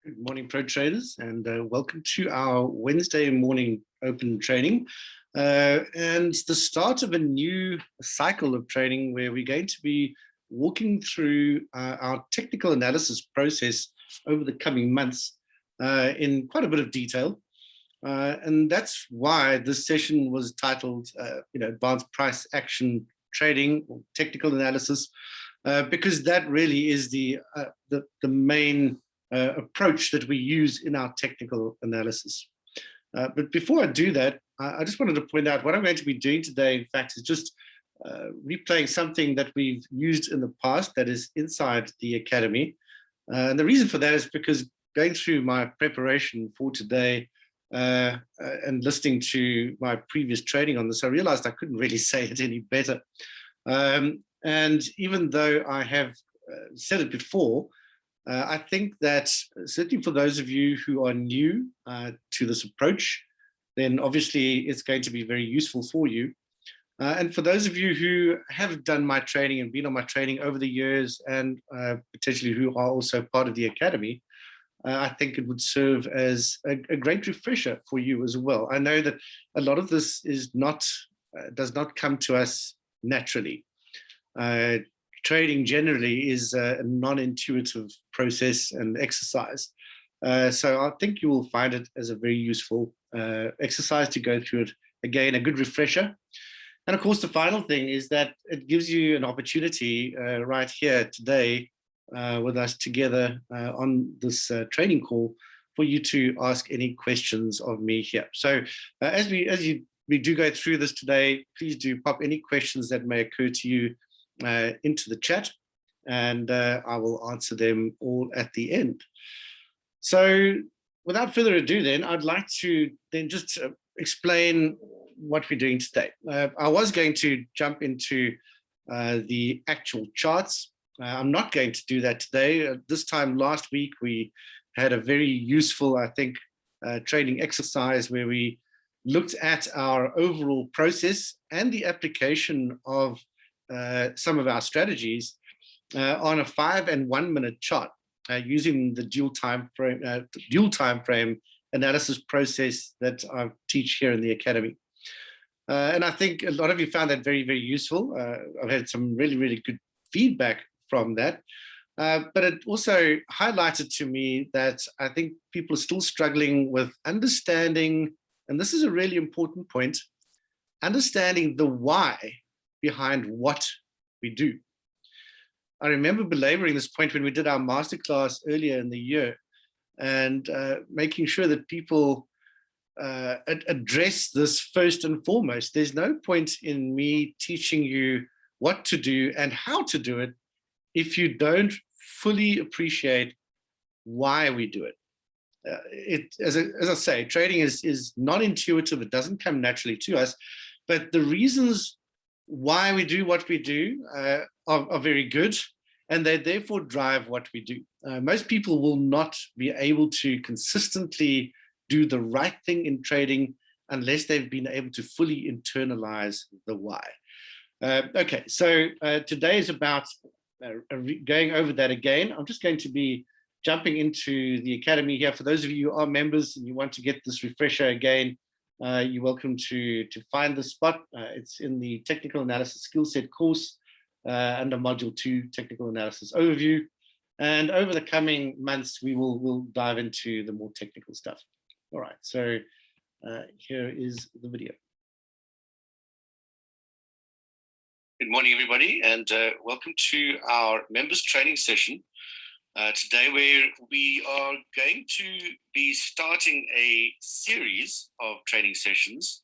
Good morning, pro traders, and welcome to our Wednesday morning open training and the start of a new cycle of training where we're going to be walking through our technical analysis process over the coming months in quite a bit of detail. And that's why this session was titled, Advanced Price Action Trading or Technical Analysis, because that really is the main approach that we use in our technical analysis. But before I do that, I just wanted to point out what I'm going to be doing today, in fact, is just replaying something that we've used in the past that is inside the Academy. And the reason for that is because going through my preparation for today and listening to my previous training on this, I realized I couldn't really say it any better. And even though I have said it before, I think that certainly for those of you who are new to this approach, then obviously it's going to be very useful for you. And for those of you who have done my training and been on my training over the years and potentially who are also part of the Academy, I think it would serve as a great refresher for you as well. I know that a lot of this is does not come to us naturally. Trading generally is a non-intuitive process and exercise. So I think you will find it as a very useful exercise to go through it. Again, a good refresher. And of course, the final thing is that it gives you an opportunity right here today with us together on this training call for you to ask any questions of me here. So as we do go through this today, please do pop any questions that may occur to you into the chat, and I will answer them all at the end. So without further ado then, I'd like to then just explain what we're doing today. I was going to jump into the actual charts. I'm not going to do that today. This time last week, we had a very useful, I think, training exercise where we looked at our overall process and the application of some of our strategies on a 5 and 1 minute chart using the dual time frame analysis process that I teach here in the Academy. And I think a lot of you found that very, very useful. I've had some really, really good feedback from that. But it also highlighted to me that I think people are still struggling with understanding, and this is a really important point, understanding the why behind what we do. I remember belaboring this point when we did our masterclass earlier in the year and making sure that people address this first and foremost. There's no point in me teaching you what to do and how to do it if you don't fully appreciate why we do it. As I say, trading is non-intuitive. It doesn't come naturally to us, but the reasons why we do what we do are very good, and they therefore drive what we do. Most people will not be able to consistently do the right thing in trading unless they've been able to fully internalize the why. Okay, so today is about going over that again. I'm just going to be jumping into the Academy here. For those of you who are members and you want to get this refresher again, you're welcome to find the spot. It's in the Technical Analysis Skill Set course under Module 2, Technical Analysis Overview. And over the coming months, we'll dive into the more technical stuff. All right, so here is the video. Good morning, everybody, and welcome to our members training session. Today, where we are going to be starting a series of training sessions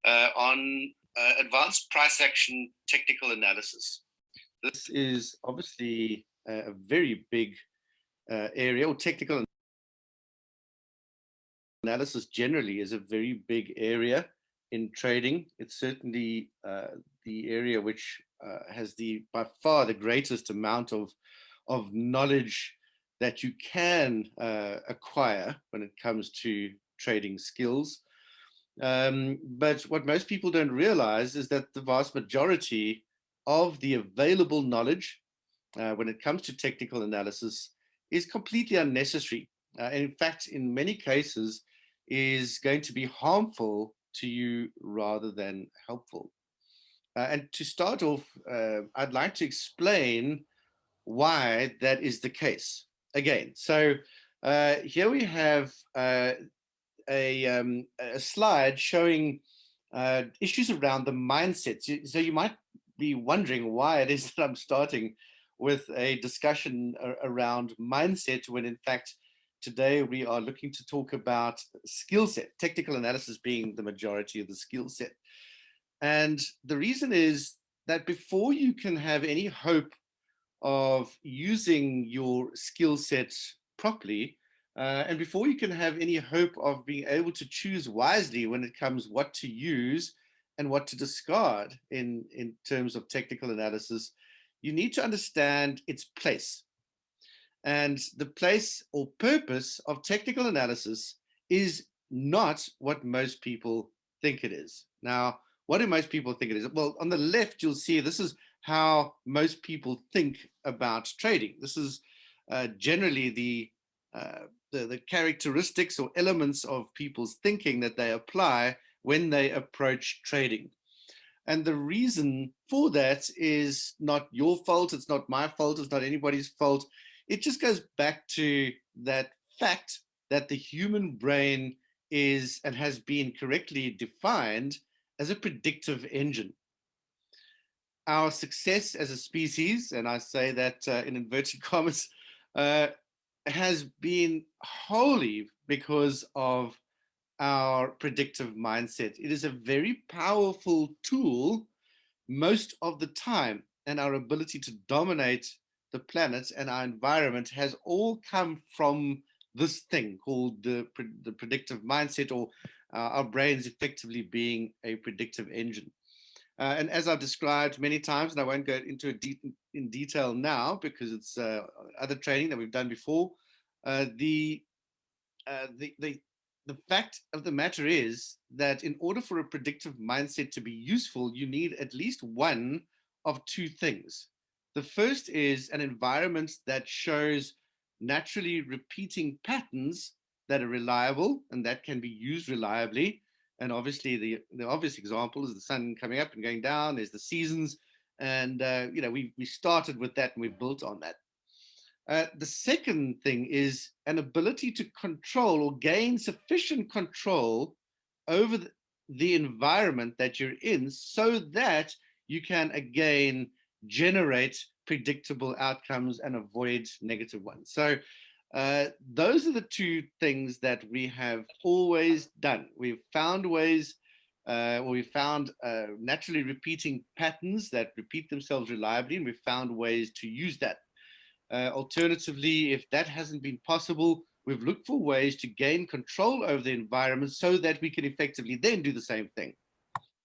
on advanced price action technical analysis. This is obviously a very big area, or technical analysis generally is a very big area in trading. It's certainly the area which has by far the greatest amount of knowledge that you can acquire when it comes to trading skills. But what most people don't realize is that the vast majority of the available knowledge when it comes to technical analysis is completely unnecessary. And in fact, in many cases, is going to be harmful to you rather than helpful. And to start off, I'd like to explain why that is the case. Again, so here we have a slide showing issues around the mindset. So you might be wondering why it is that I'm starting with a discussion around mindset when in fact today we are looking to talk about skill set, technical analysis being the majority of the skill set. And the reason is that before you can have any hope of using your skill set properly, and before you can have any hope of being able to choose wisely when it comes what to use and what to discard in terms of technical analysis, you need to understand its place. And the place or purpose of technical analysis is not what most people think it is. Now, what do most people think it is? Well, on the left, you'll see this is how most people think about trading. This is generally the characteristics or elements of people's thinking that they apply when they approach trading. And the reason for that is not your fault. It's not my fault. It's not anybody's fault. It just goes back to that fact that the human brain is and has been correctly defined as a predictive engine. Our success as a species, and I say that in inverted commas, uh, has been wholly because of our predictive mindset. It is a very powerful tool most of the time, and our ability to dominate the planet and our environment has all come from this thing called the predictive mindset, or our brains effectively being a predictive engine. And as I've described many times, and I won't go into it in detail now because it's other training that we've done before, uh, the uh, the, the the fact of the matter is that in order for a predictive mindset to be useful, you need at least one of two things. The first is an environment that shows naturally repeating patterns that are reliable and that can be used reliably. And obviously, the obvious example is the sun coming up and going down. There's the seasons, and we started with that and we built on that. The second thing is an ability to control or gain sufficient control over the environment that you're in so that you can again generate predictable outcomes and avoid negative ones. So those are the two things that we have always done. We've found ways, we found naturally repeating patterns that repeat themselves reliably, and we've found ways to use that. Alternatively, if that hasn't been possible, we've looked for ways to gain control over the environment so that we can effectively then do the same thing,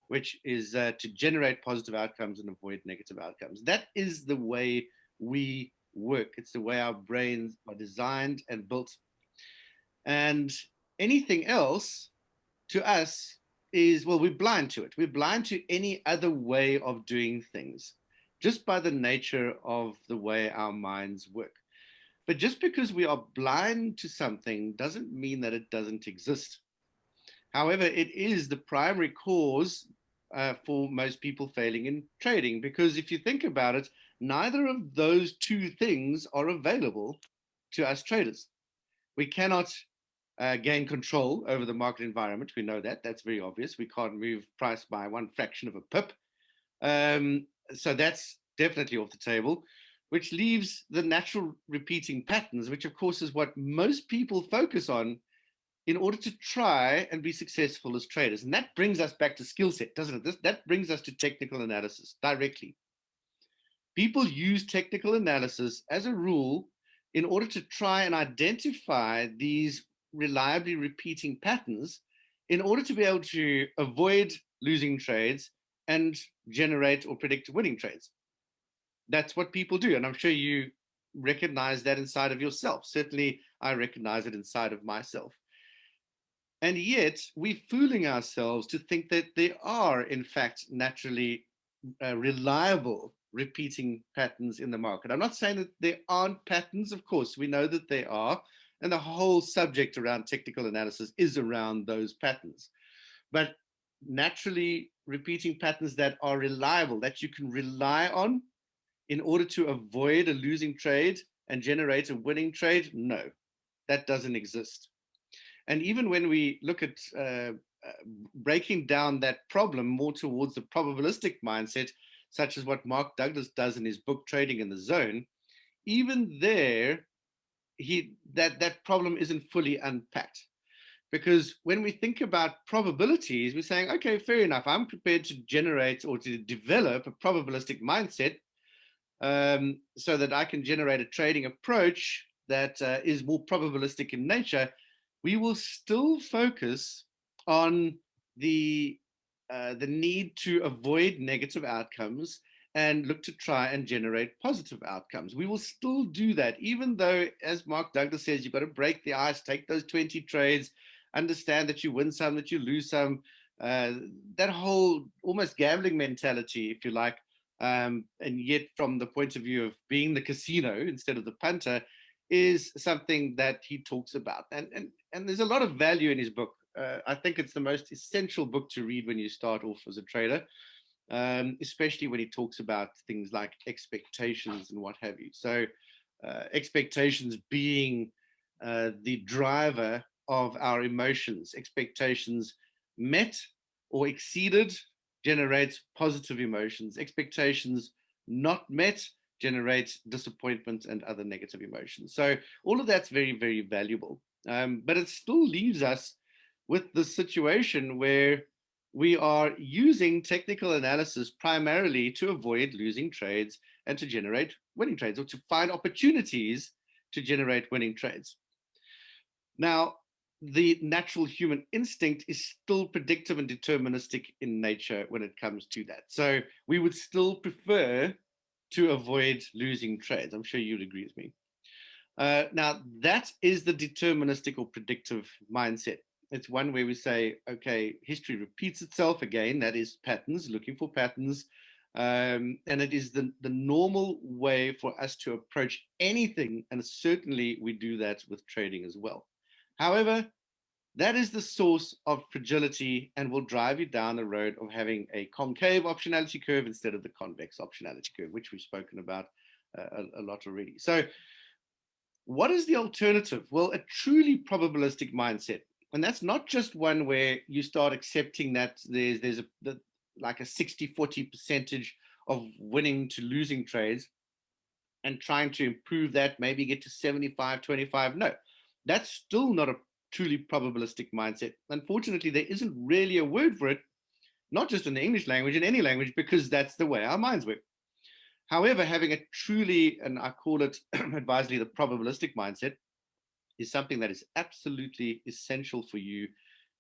which is to generate positive outcomes and avoid negative outcomes. That is the way we work. It's the way our brains are designed and built. And anything else to us is, well, we're blind to it. We're blind to any other way of doing things just by the nature of the way our minds work. But just because we are blind to something doesn't mean that it doesn't exist. However, it is the primary cause for most people failing in trading, because if you think about it, neither of those two things are available to us traders. We cannot gain control over the market environment. We know that. That's very obvious. We can't move price by one fraction of a pip. So that's definitely off the table, which leaves the natural repeating patterns, which of course is what most people focus on in order to try and be successful as traders. And that brings us back to skill set, doesn't it? That brings us to technical analysis directly. People use technical analysis as a rule in order to try and identify these reliably repeating patterns in order to be able to avoid losing trades and generate or predict winning trades. That's what people do. And I'm sure you recognize that inside of yourself. Certainly, I recognize it inside of myself. And yet, we're fooling ourselves to think that there are, in fact, naturally reliable repeating patterns in the market. I'm not saying that there aren't patterns, of course, we know that there are. And the whole subject around technical analysis is around those patterns. But naturally, repeating patterns that are reliable, that you can rely on in order to avoid a losing trade and generate a winning trade, no, that doesn't exist. And even when we look at breaking down that problem more towards the probabilistic mindset, such as what Mark Douglas does in his book Trading in the Zone, even there, that problem isn't fully unpacked. Because when we think about probabilities, we're saying, okay, fair enough, I'm prepared to generate or to develop a probabilistic mindset so that I can generate a trading approach that is more probabilistic in nature. We will still focus on the need to avoid negative outcomes and look to try and generate positive outcomes. We will still do that, even though, as Mark Douglas says, you've got to break the ice, take those 20 trades, understand that you win some, that you lose some. That whole almost gambling mentality, if you like, and yet from the point of view of being the casino instead of the punter, is something that he talks about. And there's a lot of value in his book. I think it's the most essential book to read when you start off as a trader, especially when he talks about things like expectations and what have you. So expectations being the driver of our emotions. Expectations met or exceeded generates positive emotions. Expectations not met generate disappointment and other negative emotions. So all of that's very, very valuable. But it still leaves us with the situation where we are using technical analysis primarily to avoid losing trades and to generate winning trades, or to find opportunities to generate winning trades. Now, the natural human instinct is still predictive and deterministic in nature when it comes to that. So we would still prefer to avoid losing trades. I'm sure you'd agree with me. Now, that is the deterministic or predictive mindset. It's one where we say, okay, history repeats itself again. That is patterns, looking for patterns. And it is the normal way for us to approach anything. And certainly we do that with trading as well. However, that is the source of fragility and will drive you down the road of having a concave optionality curve instead of the convex optionality curve, which we've spoken about a lot already. So what is the alternative? Well, a truly probabilistic mindset. And that's not just one where you start accepting that there's like a 60-40 percentage of winning to losing trades and trying to improve that, maybe get to 75-25. No, that's still not a truly probabilistic mindset. Unfortunately, there isn't really a word for it, not just in the English language, in any language, because that's the way our minds work. However, having a truly, and I call it advisedly, the probabilistic mindset, is something that is absolutely essential for you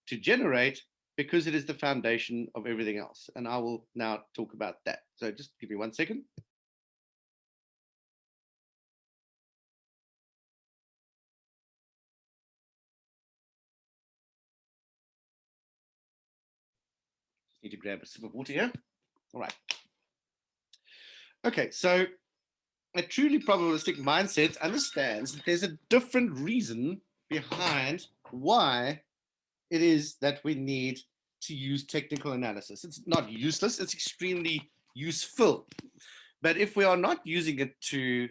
to generate, because it is the foundation of everything else. And I will now talk about that. So just give me 1 second. Just need to grab a sip of water here. All right. Okay, so a truly probabilistic mindset understands that there's a different reason behind why it is that we need to use technical analysis. It's not useless, it's extremely useful. But if we are not using it to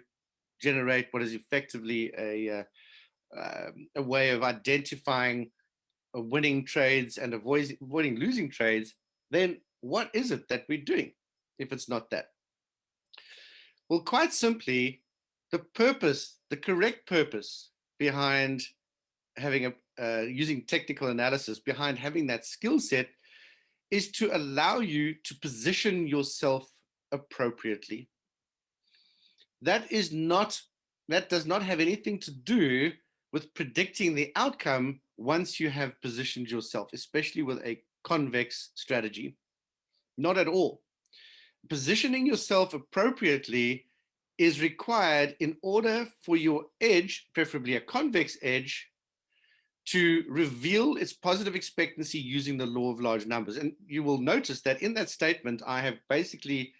generate what is effectively a way of identifying winning trades and avoiding losing trades, then what is it that we're doing if it's not that? Well, quite simply, the correct purpose behind having using technical analysis, behind having that skill set, is to allow you to position yourself appropriately. That does not have anything to do with predicting the outcome once you have positioned yourself, especially with a convex strategy. Not at all. Positioning yourself appropriately is required in order for your edge, preferably a convex edge, to reveal its positive expectancy using the law of large numbers. And you will notice that in that statement, I have basically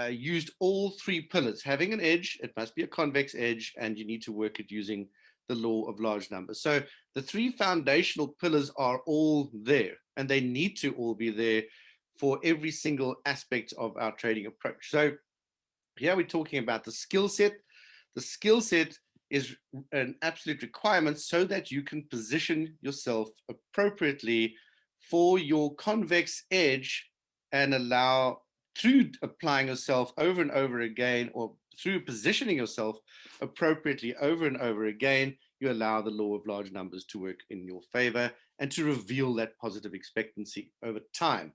used all three pillars. Having an edge, it must be a convex edge, and you need to work it using the law of large numbers. So the three foundational pillars are all there, and they need to all be there for every single aspect of our trading approach. So here we're talking about the skill set. The skill set is an absolute requirement so that you can position yourself appropriately for your convex edge and allow, through applying yourself over and over again, or through positioning yourself appropriately over and over again, you allow the law of large numbers to work in your favor and to reveal that positive expectancy over time.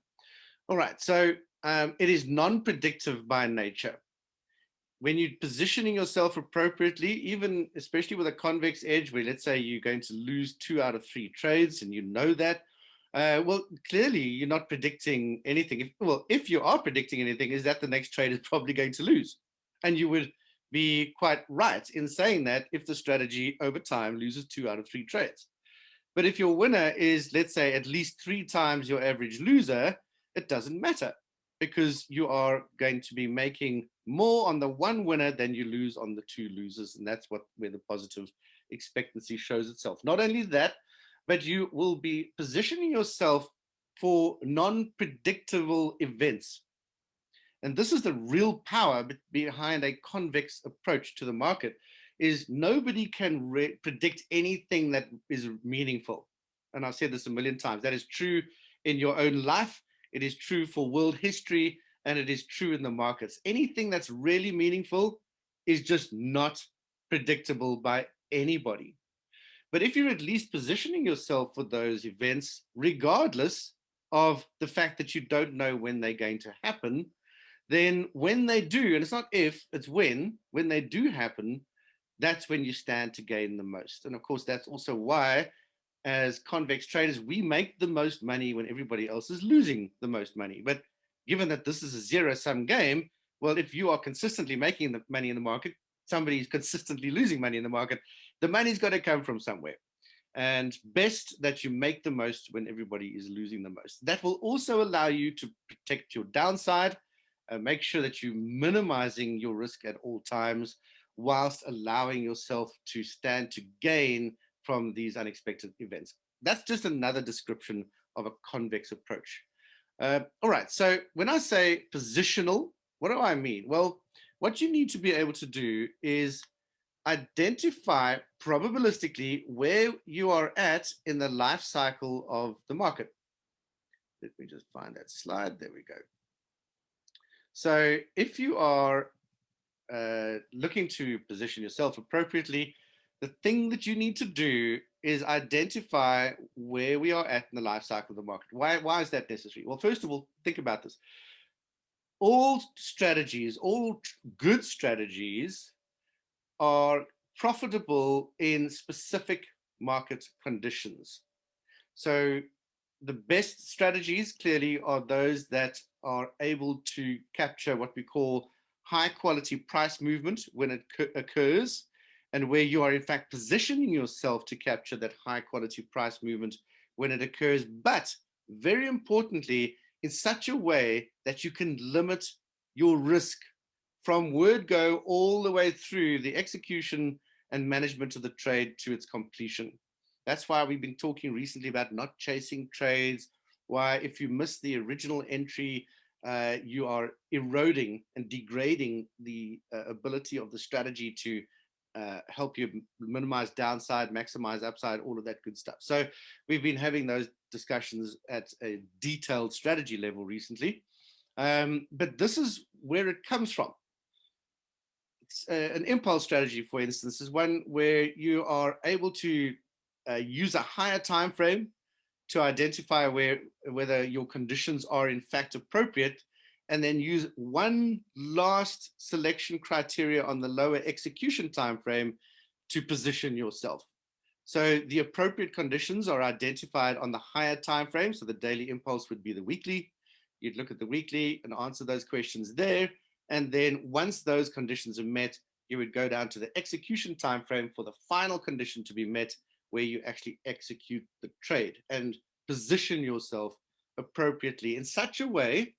All right, so it is non-predictive by nature. When you're positioning yourself appropriately, even especially with a convex edge, where let's say you're going to lose 2 out of 3 trades and you know that, well, clearly you're not predicting anything. If you are predicting anything, is that the next trade is probably going to lose. And you would be quite right in saying that if the strategy over time loses 2 out of 3 trades. But if your winner is, let's say, at least 3 times your average loser, it doesn't matter, because you are going to be making more on the one winner than you lose on the 2 losers. And that's where the positive expectancy shows itself. Not only that, but you will be positioning yourself for non-predictable events. And this is the real power behind a convex approach to the market, is nobody can predict anything that is meaningful. And I've said this a million times. That is true in your own life. It is true for world history, and it is true in the markets. Anything that's really meaningful is just not predictable by anybody. But if you're at least positioning yourself for those events, regardless of the fact that you don't know when they're going to happen, then when they do, and it's not if, it's when they do happen, that's when you stand to gain the most. And of course, that's also why, as convex traders, we make the most money when everybody else is losing the most money. But given that this is a zero-sum game, well, if you are consistently making the money in the market, somebody's consistently losing money in the market, the money's got to come from somewhere. And best that you make the most when everybody is losing the most. That will also allow you to protect your downside, make sure that you're minimizing your risk at all times, whilst allowing yourself to stand to gain from these unexpected events. That's just another description of a convex approach. All right, so when I say positional, what do I mean? Well, what you need to be able to do is identify probabilistically where you are at in the life cycle of the market. Let me just find that slide. There we go. So if you are looking to position yourself appropriately, the thing that you need to do is identify where we are at in the life cycle of the market. Why is that necessary? Well, first of all, think about this. All strategies, all good strategies are profitable in specific market conditions. So the best strategies clearly are those that are able to capture what we call high quality price movement when it occurs, and where you are in fact positioning yourself to capture that high quality price movement when it occurs, but very importantly, in such a way that you can limit your risk from word go all the way through the execution and management of the trade to its completion. That's why we've been talking recently about not chasing trades, why if you miss the original entry, you are eroding and degrading the ability of the strategy to help you minimize downside, maximize upside, all of that good stuff. So we've been having those discussions at a detailed strategy level recently. But this is where it comes from. An impulse strategy, for instance, is one where you are able to use a higher time frame to identify whether your conditions are in fact appropriate, and then use one last selection criteria on the lower execution time frame to position yourself. So the appropriate conditions are identified on the higher time frame. So the daily impulse would be the weekly. You'd look at the weekly and answer those questions there. And then once those conditions are met, you would go down to the execution time frame for the final condition to be met, where you actually execute the trade and position yourself appropriately in such a way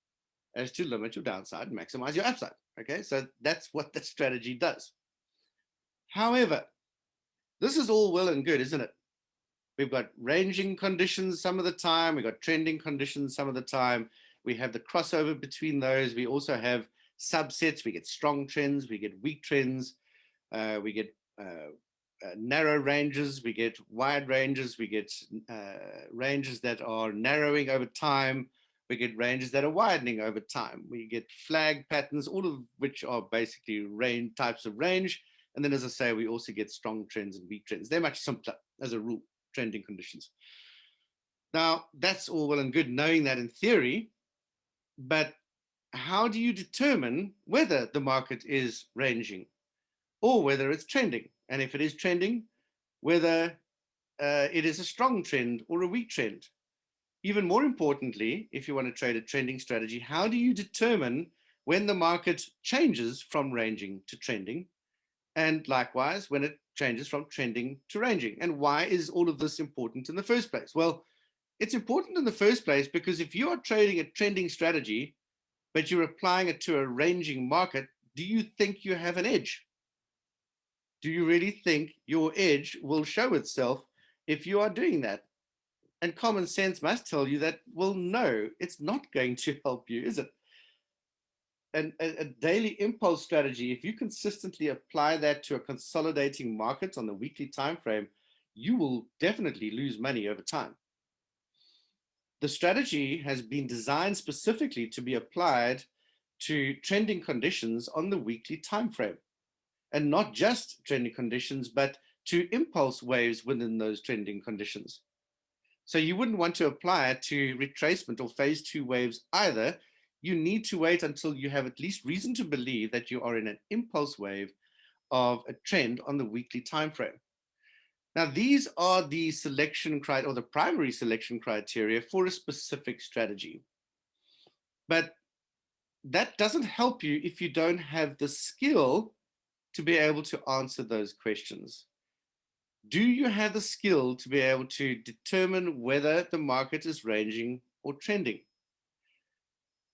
as to limit your downside and maximize your upside. Okay, so that's what the strategy does. However, This is all well and good, isn't it? We've got ranging conditions some of the time. We've got trending conditions some of the time. We have the crossover between those. We also have subsets. We get strong trends. We get weak trends. We get narrow ranges. We get wide ranges. We get ranges that are narrowing over time. We get ranges that are widening over time. We get flag patterns, all of which are basically range types of range. And then, as I say, we also get strong trends and weak trends. They're much simpler as a rule, trending conditions. Now, that's all well and good knowing that in theory, but how do you determine whether the market is ranging or whether it's trending? And if it is trending, whether it is a strong trend or a weak trend? Even more importantly, if you want to trade a trending strategy, how do you determine when the market changes from ranging to trending? And likewise, when it changes from trending to ranging. And why is all of this important in the first place? Well, it's important in the first place because if you are trading a trending strategy, but you're applying it to a ranging market, do you think you have an edge? Do you really think your edge will show itself if you are doing that? And common sense must tell you that, well, no, it's not going to help you, is it? And a daily impulse strategy, if you consistently apply that to a consolidating market on the weekly time frame, you will definitely lose money over time. The strategy has been designed specifically to be applied to trending conditions on the weekly time frame, and not just trending conditions, but to impulse waves within those trending conditions. So you wouldn't want to apply it to retracement or phase 2 waves either. You need to wait until you have at least reason to believe that you are in an impulse wave of a trend on the weekly time frame. Now, these are the selection criteria, or the primary selection criteria for a specific strategy. But that doesn't help you if you don't have the skill to be able to answer those questions. Do you have the skill to be able to determine whether the market is ranging or trending?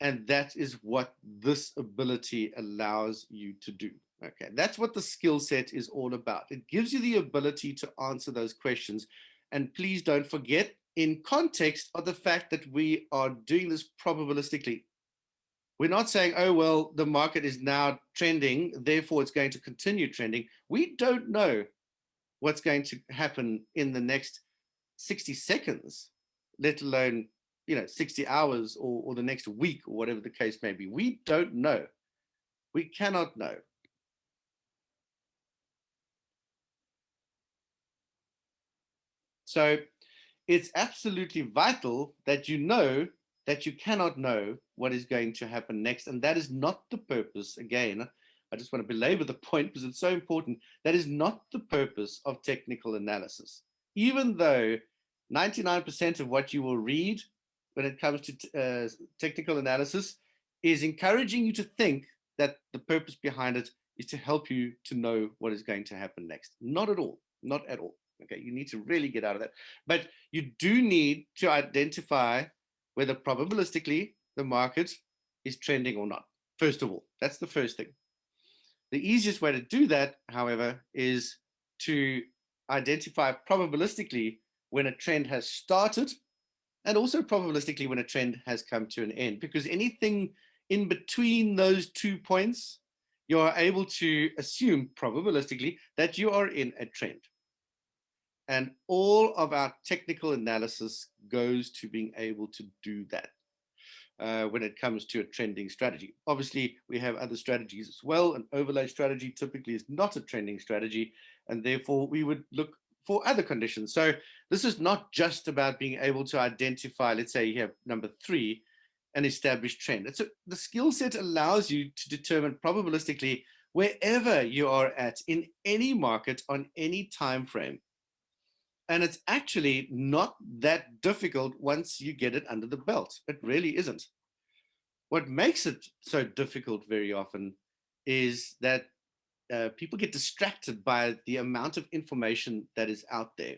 And that is what this ability allows you to do. Okay, that's what the skill set is all about. It gives you the ability to answer those questions. And please don't forget, in context of the fact that we are doing this probabilistically. We're not saying, oh, well, the market is now trending, therefore it's going to continue trending. We don't know what's going to happen in the next 60 seconds, let alone 60 hours or the next week or whatever the case may be. We don't know. We cannot know. So it's absolutely vital that you know that you cannot know what is going to happen next. And that is not the purpose. Again, I just want to belabor the point because it's so important. That is not the purpose of technical analysis. Even though 99% of what you will read when it comes to technical analysis is encouraging you to think that the purpose behind it is to help you to know what is going to happen next. Not at all. Not at all. Okay, you need to really get out of that. But you do need to identify whether probabilistically the market is trending or not. First of all, that's the first thing. The easiest way to do that, however, is to identify probabilistically when a trend has started and also probabilistically when a trend has come to an end, because anything in between those 2 points, you are able to assume probabilistically that you are in a trend. And all of our technical analysis goes to being able to do that when it comes to a trending strategy. Obviously, we have other strategies as well. An overlay strategy typically is not a trending strategy, and therefore we would look for other conditions. So this is not just about being able to identify, let's say you have number 3, an established trend. The skill set allows you to determine probabilistically wherever you are at in any market on any time frame. And it's actually not that difficult once you get it under the belt. It really isn't. What makes it so difficult very often is that people get distracted by the amount of information that is out there.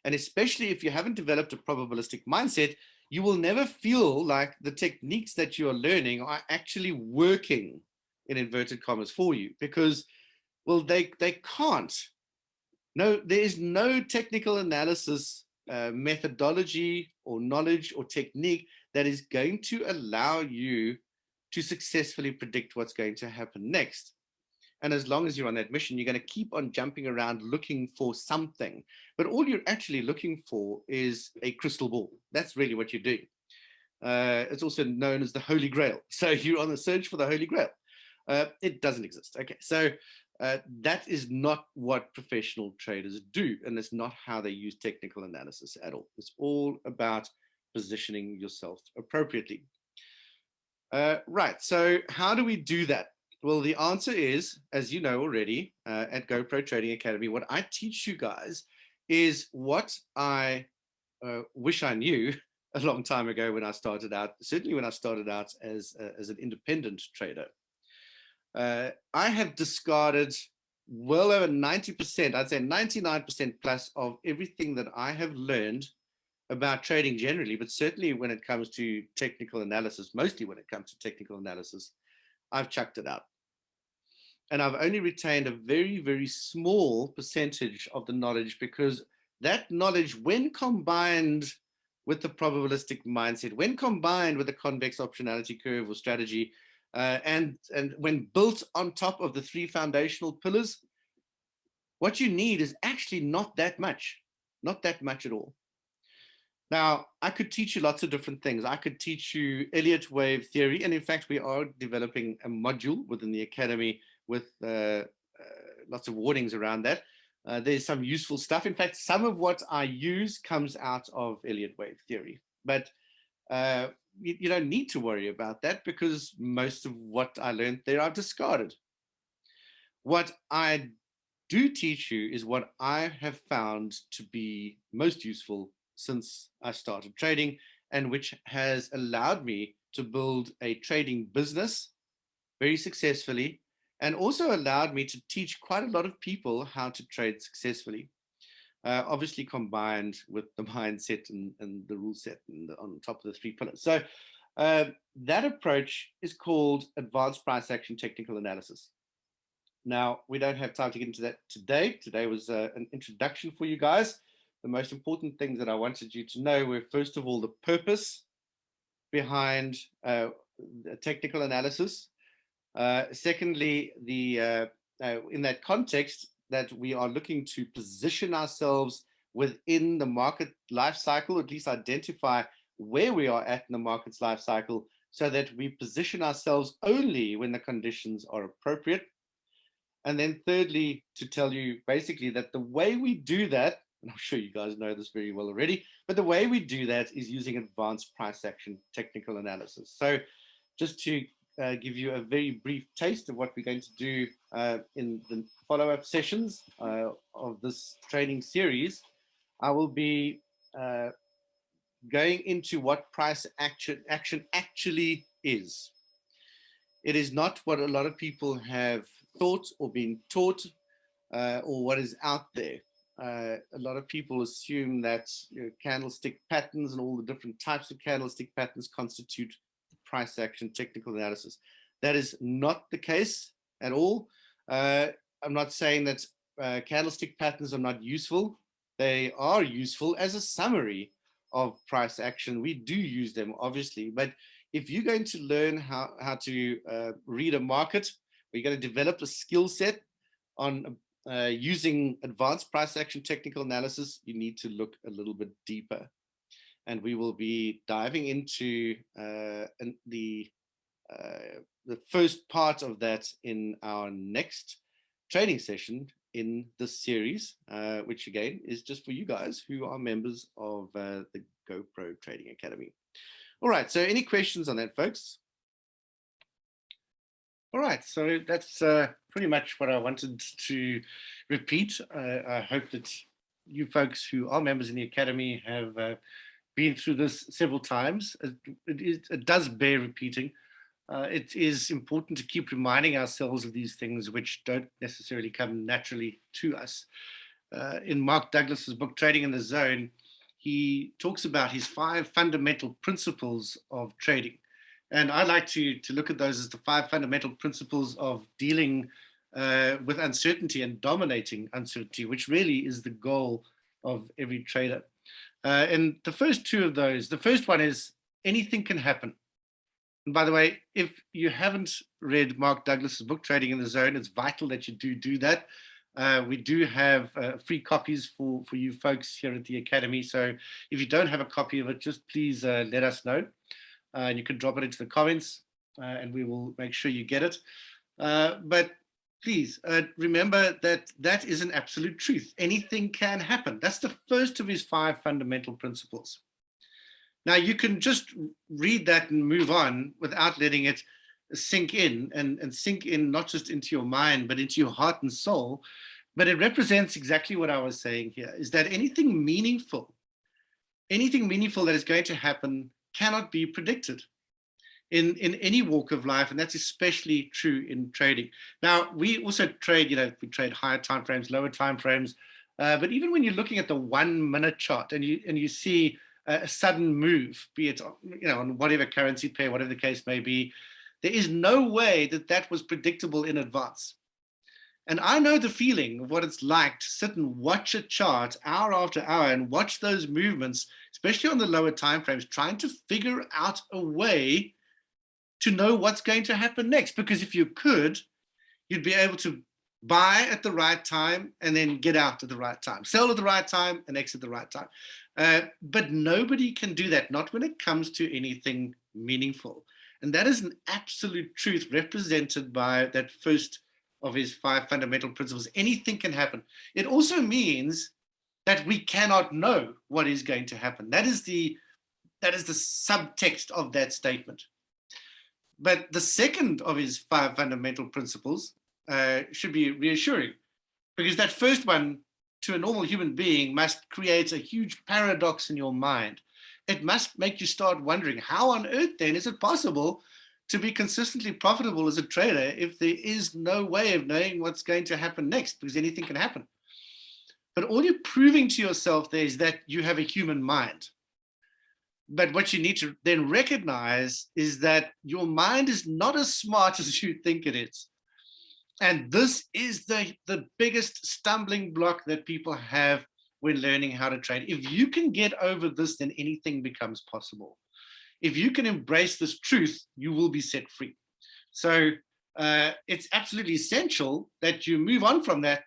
And especially if you haven't developed a probabilistic mindset, you will never feel like the techniques that you are learning are actually working, in inverted commas, for you, because, well, they can't. No, there is no technical analysis methodology or knowledge or technique that is going to allow you to successfully predict what's going to happen next. And as long as you're on that mission, you're going to keep on jumping around looking for something. But all you're actually looking for is a crystal ball. That's really what you're doing. It's also known as the Holy Grail. So you're on the search for the Holy Grail. It doesn't exist. Okay, so that is not what professional traders do, and it's not how they use technical analysis at all. It's all about positioning yourself appropriately. Right, so how do we do that? Well, the answer is, as you know already, at GoPro Trading Academy, what I teach you guys is what I wish I knew a long time ago when I started out, certainly when I started out as an independent trader. I have discarded well over 90%, I'd say 99% plus of everything that I have learned about trading generally, but certainly when it comes to technical analysis, mostly when it comes to technical analysis, I've chucked it out. And I've only retained a very, very small percentage of the knowledge, because that knowledge, when combined with the probabilistic mindset, when combined with the convex optionality curve or strategy, and when built on top of the three foundational pillars, what you need is actually not that much at all. Now, I could teach you lots of different things. I could teach you Elliott wave theory. And in fact, we are developing a module within the academy with lots of warnings around that. There's some useful stuff. In fact, some of what I use comes out of Elliott wave theory. But you don't need to worry about that, because most of what I learned there I've discarded. What I do teach you is what I have found to be most useful since I started trading, and which has allowed me to build a trading business very successfully, and also allowed me to teach quite a lot of people how to trade successfully. Obviously combined with the mindset and the rule set and on top of the three pillars. So that approach is called advanced price action technical analysis. Now, we don't have time to get into that today. Today was an introduction for you guys. The most important things that I wanted you to know were, first of all, the purpose behind technical analysis. Secondly, in that context, that we are looking to position ourselves within the market life cycle, at least identify where we are at in the market's life cycle, so that we position ourselves only when the conditions are appropriate. And then thirdly, to tell you basically that the way we do that, and I'm sure you guys know this very well already, but the way we do that is using advanced price action technical analysis. So just to give you a very brief taste of what we're going to do in the follow-up sessions of this training series, I will be going into what price action actually is. It is not what a lot of people have thought or been taught, or what is out there. A lot of people assume that candlestick patterns and all the different types of candlestick patterns constitute price action technical analysis. That is not the case at all. I'm not saying that candlestick patterns are not useful. They are useful as a summary of price action. We do use them, obviously, but if you're going to learn how to read a market, or you're going to develop a skill set on using advanced price action technical analysis, you need to look a little bit deeper. And we will be diving into the first part of that in our next training session in this series, which again is just for you guys who are members of the GoPro Trading Academy. All right, so any questions on that, folks? All right, so that's pretty much what I wanted to repeat. I hope that you folks who are members in the Academy have been through this several times. It does bear repeating. It is important to keep reminding ourselves of these things which don't necessarily come naturally to us. In Mark Douglas's book, Trading in the Zone, he talks about his 5 fundamental principles of trading. And I like to look at those as the 5 fundamental principles of dealing with uncertainty and dominating uncertainty, which really is the goal of every trader. And the first two of those, the first one is anything can happen. And by the way, if you haven't read Mark Douglas's book, Trading in the Zone, it's vital that you do that. We do have free copies for you folks here at the Academy. So if you don't have a copy of it, just please let us know. And you can drop it into the comments and we will make sure you get it. But please remember that that is an absolute truth. Anything can happen. That's the first of his 5 fundamental principles. Now, you can just read that and move on without letting it sink in and sink in not just into your mind, but into your heart and soul. But it represents exactly what I was saying here, is that anything meaningful that is going to happen cannot be predicted in any walk of life. And that's especially true in trading. Now, we also trade, we trade higher time frames, lower time frames. But even when you're looking at the 1 minute chart and you see a sudden move, be it on whatever currency pair, whatever the case may be, there is no way that that was predictable in advance. And I know the feeling of what it's like to sit and watch a chart hour after hour and watch those movements, especially on the lower time frames, trying to figure out a way to know what's going to happen next. Because if you could, you'd be able to buy at the right time and then get out at the right time, sell at the right time and exit at the right time. But nobody can do that, not when it comes to anything meaningful. And that is an absolute truth represented by that first of his 5 fundamental principles. Anything can happen. It also means that we cannot know what is going to happen. That is the subtext of that statement. But the second of his 5 fundamental principles should be reassuring, because that first one, to a normal human being, must create a huge paradox in your mind. It must make you start wondering, how on earth then is it possible to be consistently profitable as a trader if there is no way of knowing what's going to happen next, because anything can happen. But all you're proving to yourself there is that you have a human mind. But what you need to then recognize is that your mind is not as smart as you think it is. And this is the biggest stumbling block that people have when learning how to trade. If you can get over this, then anything becomes possible. If you can embrace this truth, you will be set free. So it's absolutely essential that you move on from that,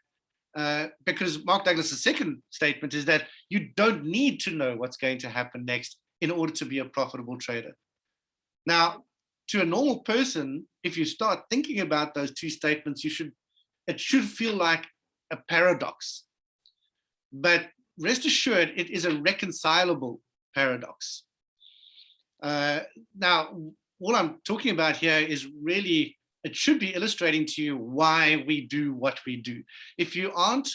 because Mark Douglas's second statement is that you don't need to know what's going to happen next in order to be a profitable trader. Now, to a normal person, if you start thinking about those 2 statements, it should feel like a paradox. But rest assured, it is a reconcilable paradox. Now, all I'm talking about here is really, it should be illustrating to you why we do what we do. If you aren't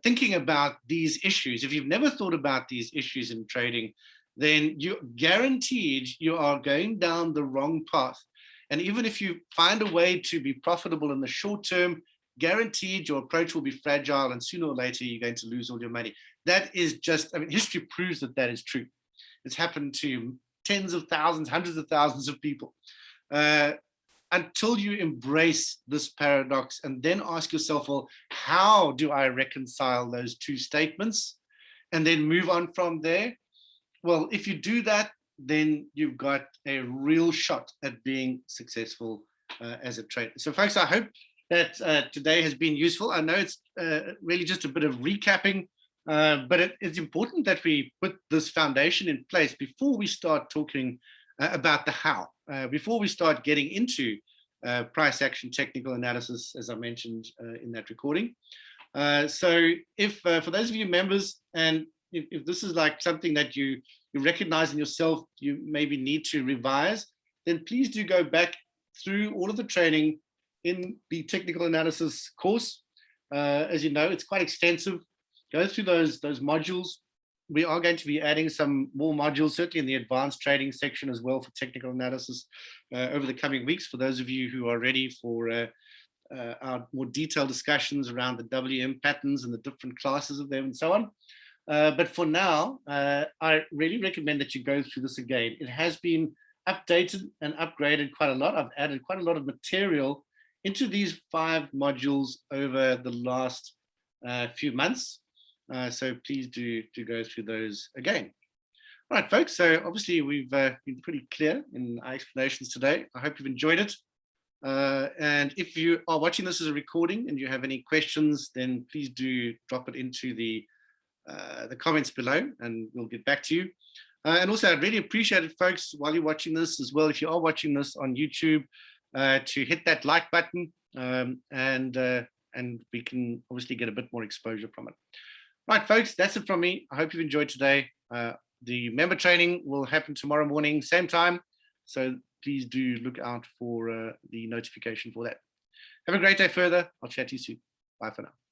thinking about these issues, if you've never thought about these issues in trading, then you're guaranteed you are going down the wrong path. And even if you find a way to be profitable in the short term, guaranteed your approach will be fragile, and sooner or later you're going to lose all your money. That is just, history proves that that is true. It's happened to tens of thousands, hundreds of thousands of people. Until you embrace this paradox and then ask yourself, well, how do I reconcile those 2 statements? And then move on from there. Well, if you do that, then you've got a real shot at being successful as a trader. So folks, I hope that today has been useful. I know it's really just a bit of recapping, but it's important that we put this foundation in place before we start talking about the how, before we start getting into price action technical analysis, as I mentioned in that recording. So if for those of you members, and if this is like something that you recognize in yourself, you maybe need to revise, then please do go back through all of the training in the technical analysis course. As you know, it's quite extensive. Go through those modules. We are going to be adding some more modules, certainly in the advanced trading section as well, for technical analysis over the coming weeks, for those of you who are ready for our more detailed discussions around the WM patterns and the different classes of them and so on. But for now, I really recommend that you go through this again. It has been updated and upgraded quite a lot. I've added quite a lot of material into these 5 modules over the last few months. So please do go through those again. All right, folks. So obviously we've been pretty clear in our explanations today. I hope you've enjoyed it. And if you are watching this as a recording and you have any questions, then please do drop it into the comments below, and we'll get back to you. And also, I'd really appreciate it, folks, while you're watching this as well, if you are watching this on YouTube, to hit that like button, and we can obviously get a bit more exposure from it. Right, folks, that's it from me. I hope you've enjoyed today. The member training will happen tomorrow morning, same time. So please do look out for the notification for that. Have a great day further. I'll chat to you soon. Bye for now.